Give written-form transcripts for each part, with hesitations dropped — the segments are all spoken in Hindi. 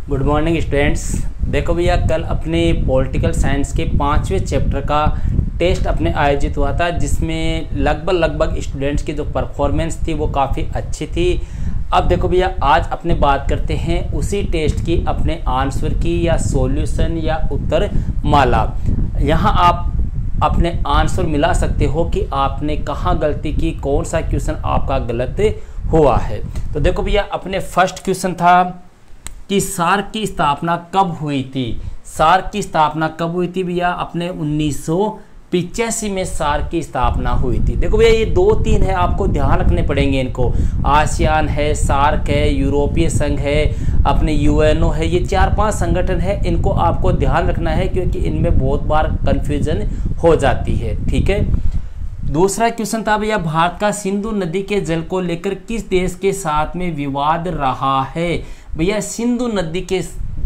Good morning students. देखो भैया, कल अपने पॉलिटिकल साइंस के 5वें चैप्टर का टेस्ट अपने आयोजित हुआ था, जिसमें लगभग स्टूडेंट्स की जो परफॉर्मेंस थी वो काफ़ी अच्छी थी। अब देखो भैया, आज अपने बात करते हैं उसी टेस्ट की, अपने आंसर की या सॉल्यूशन या उत्तर माला। यहाँ आप अपने आंसर मिला सकते हो कि आपने कहाँ गलती की, कौन सा क्वेश्चन आपका गलत हुआ है। तो देखो भैया, अपने फर्स्ट क्वेश्चन था कि सार्क की स्थापना कब हुई थी। सार्क की स्थापना कब हुई थी भैया? अपने 1985 में सार्क की स्थापना हुई थी। देखो भैया, ये 2-3 है, आपको ध्यान रखने पड़ेंगे इनको। आसियान है, सार्क है, यूरोपीय संघ है, अपने यूएनओ है, ये 4-5 संगठन है। इनको आपको ध्यान रखना है क्योंकि इनमें बहुत बार कंफ्यूजन हो जाती है। ठीक है। दूसरा क्वेश्चन था भैया, भारत का सिंधु नदी के जल को लेकर किस देश के साथ में विवाद रहा है? भैया, सिंधु नदी के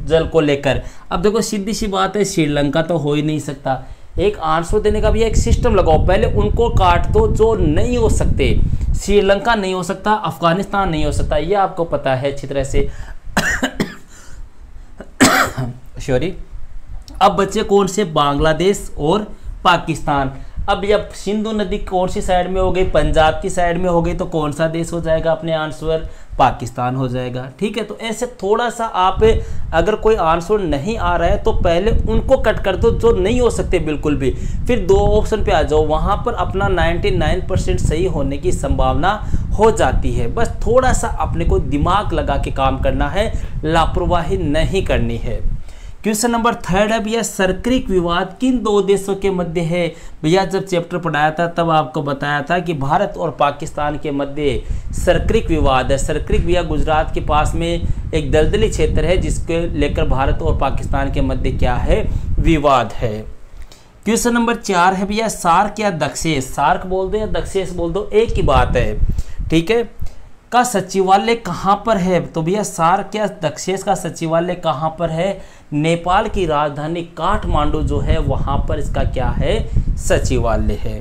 जल को लेकर, अब देखो सीधी सी बात है, श्रीलंका तो हो ही नहीं सकता। एक आंसर देने का भैया एक सिस्टम लगाओ, पहले उनको काट दो जो नहीं हो सकते। श्रीलंका नहीं हो सकता, अफगानिस्तान नहीं हो सकता, ये आपको पता है अच्छी तरह से। सॉरी। अब बच्चे कौन से? बांग्लादेश और पाकिस्तान। अब जब सिंधु नदी कौन सी साइड में हो गई? पंजाब की साइड में हो गई, तो कौन सा देश हो जाएगा अपने आंसर? पाकिस्तान हो जाएगा। ठीक है। तो ऐसे थोड़ा सा आप, अगर कोई आंसर नहीं आ रहा है तो पहले उनको कट कर दो जो नहीं हो सकते बिल्कुल भी, फिर 2 ऑप्शन पे आ जाओ, वहां पर अपना 99% सही होने की संभावना हो जाती है। बस थोड़ा सा अपने को दिमाग लगा के काम करना है, लापरवाही नहीं करनी है। क्वेश्चन नंबर 3 है भैया, सर्क्रिक विवाद किन 2 देशों के मध्य है? भैया, जब चैप्टर पढ़ाया था तब आपको बताया था कि भारत और पाकिस्तान के मध्य सर्क्रिक विवाद है। सर्क्रिक भैया गुजरात के पास में एक दलदली क्षेत्र है, जिसके लेकर भारत और पाकिस्तान के मध्य क्या है? विवाद है। क्वेश्चन नंबर 4 है भैया, सार्क या दक्षेश, सार्क बोल दो या दक्षेश बोल दो, एक ही बात है। ठीक है। का सचिवालय कहाँ पर है? तो भैया, सार्क या दक्षेश का सचिवालय कहाँ पर है? नेपाल की राजधानी काठमांडू जो है वहां पर इसका क्या है? सचिवालय है।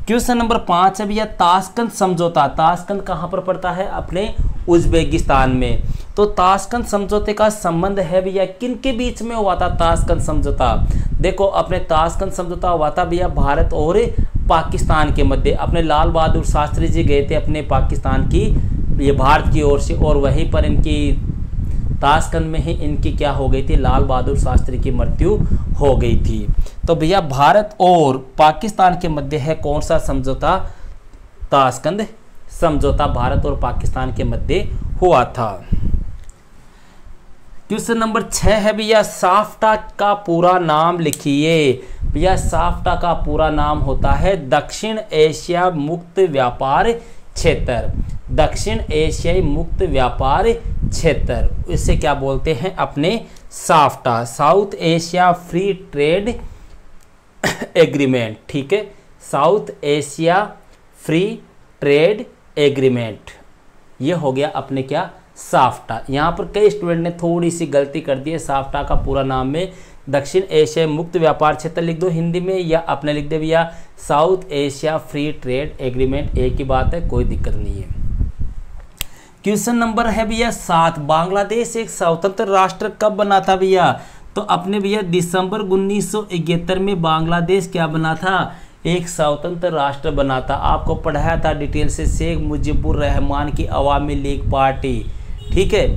क्वेश्चन नंबर 5 है भैया, ताशकंद समझौता, ताशकंद कहाँ पर पड़ता है? अपने उज्बेकिस्तान में। तो ताशकंद समझौते का संबंध है भैया किन के बीच में हुआ था? ताशकंद समझौता, देखो अपने ताशकंद समझौता हुआ था भैया भारत और पाकिस्तान के मध्य। अपने लाल बहादुर शास्त्री जी गए थे अपने पाकिस्तान की, ये भारत की ओर से, और वहीं पर इनकी ताशकंद में ही इनकी क्या हो गई थी? लाल बहादुर शास्त्री की मृत्यु हो गई थी। तो भैया, भारत और पाकिस्तान के मध्य है कौन सा समझौता? ताशकंद समझौता भारत और पाकिस्तान के मध्य हुआ था। क्वेश्चन नंबर 6 है भैया, साफ्टा का पूरा नाम लिखिए। भैया, साफ्टा का पूरा नाम होता है दक्षिण एशिया मुक्त व्यापार क्षेत्र। दक्षिण एशियाई मुक्त व्यापार क्षेत्र, इसे क्या बोलते हैं? अपने SAFTA, south Asia free trade agreement. ठीक है। South Asia free trade agreement, ये हो गया अपने क्या? साफ्टा। यहाँ पर कई स्टूडेंट ने थोड़ी सी गलती कर दी है। साफ्टा का पूरा नाम में दक्षिण एशिया मुक्त व्यापार क्षेत्र लिख दो हिंदी में, या अपने लिख दे भैया south Asia free trade agreement, एक ही बात है, कोई दिक्कत नहीं है। क्वेश्चन नंबर है भैया 7, बांग्लादेश एक स्वतंत्र राष्ट्र कब बना था भैया? तो अपने भैया दिसंबर 1971 में बांग्लादेश क्या बना था? एक स्वतंत्र राष्ट्र बना था। आपको पढ़ाया था डिटेल से, शेख मुजीबुर रहमान की अवामी लीग पार्टी। ठीक है।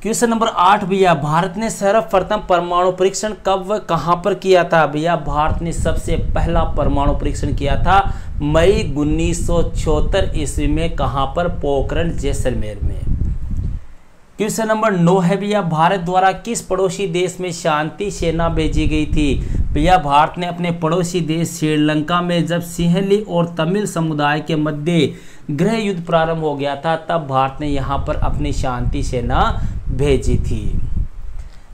क्वेश्चन नंबर 8 भैया, भारत ने सर्वप्रथम परमाणु परीक्षण कब व कहां पर किया था? भैया, भारत ने सबसे पहला परमाणु परीक्षण किया था मई 1976 ईस्वी में। कहां पर? पोखरण जैसलमेर में। क्वेश्चन नंबर 9 है भैया, भारत द्वारा किस पड़ोसी देश में शांति सेना भेजी गई थी? भैया, भारत ने अपने पड़ोसी देश श्रीलंका में जब सिंहली और तमिल समुदाय के मध्य गृह युद्ध प्रारंभ हो गया था, तब भारत ने यहां पर अपनी शांति सेना भेजी थी।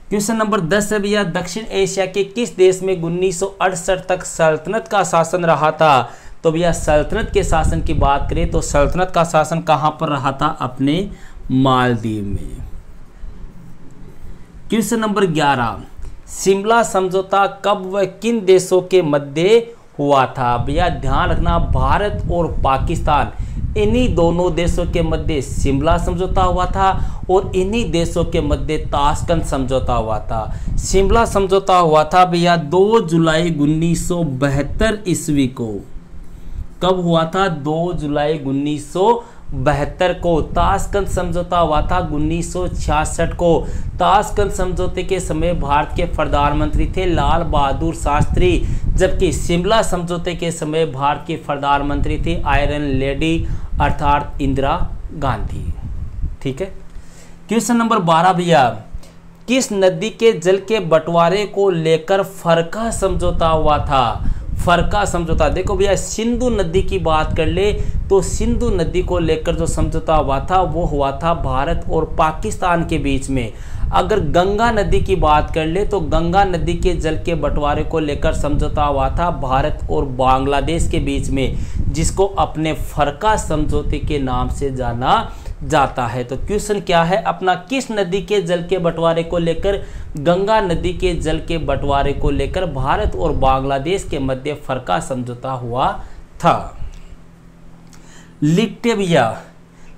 क्वेश्चन नंबर 10 है भैया, दक्षिण एशिया के किस देश में 1968 तक सल्तनत का शासन रहा था? तो भैया, सल्तनत के शासन की बात करें तो सल्तनत का शासन कहां पर रहा था? अपने मालदीव में। क्वेश्चन नंबर 11, शिमला समझौता कब व किन देशों के मध्य हुआ था? भैया, ध्यान रखना, भारत और पाकिस्तान इन्हीं दोनों देशों के मध्य शिमला समझौता हुआ था और इन्हीं देशों के मध्य ताशकंद समझौता हुआ था। शिमला समझौता हुआ था भैया 2 जुलाई 1972 ईस्वी को। कब हुआ था? 2 जुलाई 1972 को। ताशकंद समझौता हुआ था 1966 को। ताशकंद समझौते के समय भारत के प्रधानमंत्री थे लाल बहादुर शास्त्री, जबकि शिमला समझौते के समय भारत की प्रधानमंत्री थी आयरन लेडी अर्थात इंदिरा गांधी। ठीक है। क्वेश्चन नंबर 12 भैया, किस नदी के जल के बंटवारे को लेकर फरका समझौता हुआ था? फरका समझौता, देखो भैया सिंधु नदी की बात कर ले तो सिंधु नदी को लेकर जो समझौता हुआ था वो हुआ था भारत और पाकिस्तान के बीच में। अगर गंगा नदी की बात कर ले तो गंगा नदी के जल के बंटवारे को लेकर समझौता हुआ था भारत और बांग्लादेश के बीच में, जिसको अपने फरका समझौते के नाम से जाना जाता है। तो क्वेश्चन क्या है अपना, किस नदी के जल के बंटवारे को लेकर? गंगा नदी के जल के बंटवारे को लेकर भारत और बांग्लादेश के मध्य फरका समझौता हुआ था। लिट्टे भैया,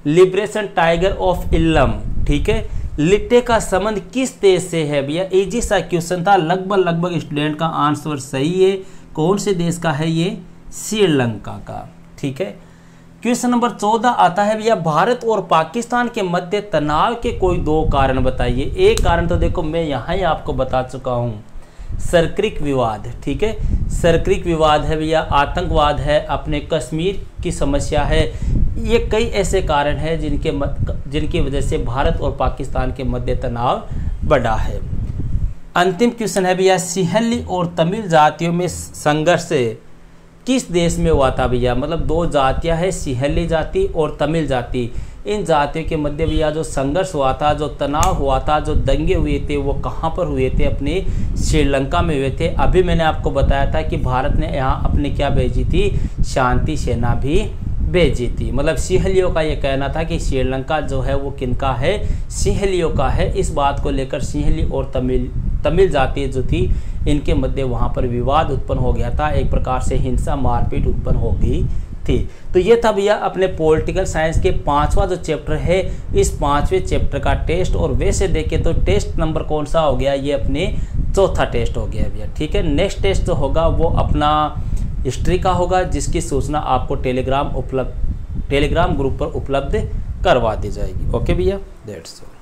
लिबरेशन टाइगर ऑफ इल्लम। ठीक है, लिट्टे का संबंध किस देश से है भैया? इजी सा क्वेश्चन था, लगभग स्टूडेंट का आंसर सही है। कौन से देश का है ये? श्रीलंका का। ठीक है। क्वेश्चन नंबर 14 आता है भैया, भारत और पाकिस्तान के मध्य तनाव के कोई 2 कारण बताइए। एक कारण तो देखो मैं यहाँ ही आपको बता चुका हूँ, सरक्रिक विवाद। ठीक है, सरक्रिक विवाद है भैया, आतंकवाद है, अपने कश्मीर की समस्या है। ये कई ऐसे कारण हैं जिनकी वजह से भारत और पाकिस्तान के मध्य तनाव बढ़ा है। अंतिम क्वेश्चन है भैया, सिंहली और तमिल जातियों में संघर्ष किस देश में हुआ था भैया? मतलब 2 जातियां हैं, सिंहली जाति और तमिल जाति। इन जातियों के मध्य भैया जो संघर्ष हुआ था, जो तनाव हुआ था, जो दंगे हुए थे, वो कहाँ पर हुए थे? अपने श्रीलंका में हुए थे। अभी मैंने आपको बताया था कि भारत ने यहाँ अपने क्या भेजी थी? शांति सेना भी भेजी थी। मतलब सिंहलियों का ये कहना था कि श्रीलंका जो है वो किनका है? सिंहलियों का है। इस बात को लेकर सिंहली और तमिल जाति जो थी इनके मध्य वहाँ पर विवाद उत्पन्न हो गया था, एक प्रकार से हिंसा मारपीट उत्पन्न हो गई थी। तो ये था भैया अपने पॉलिटिकल साइंस के 5वां जो चैप्टर है, इस 5वें चैप्टर का टेस्ट। और वैसे देखें तो टेस्ट नंबर कौन सा हो गया? ये अपने 4था टेस्ट हो गया भैया। ठीक है, नेक्स्ट टेस्ट जो होगा वो अपना हिस्ट्री का होगा, जिसकी सूचना आपको टेलीग्राम ग्रुप पर उपलब्ध करवा दी जाएगी। ओके भैया, दैट्स ऑल।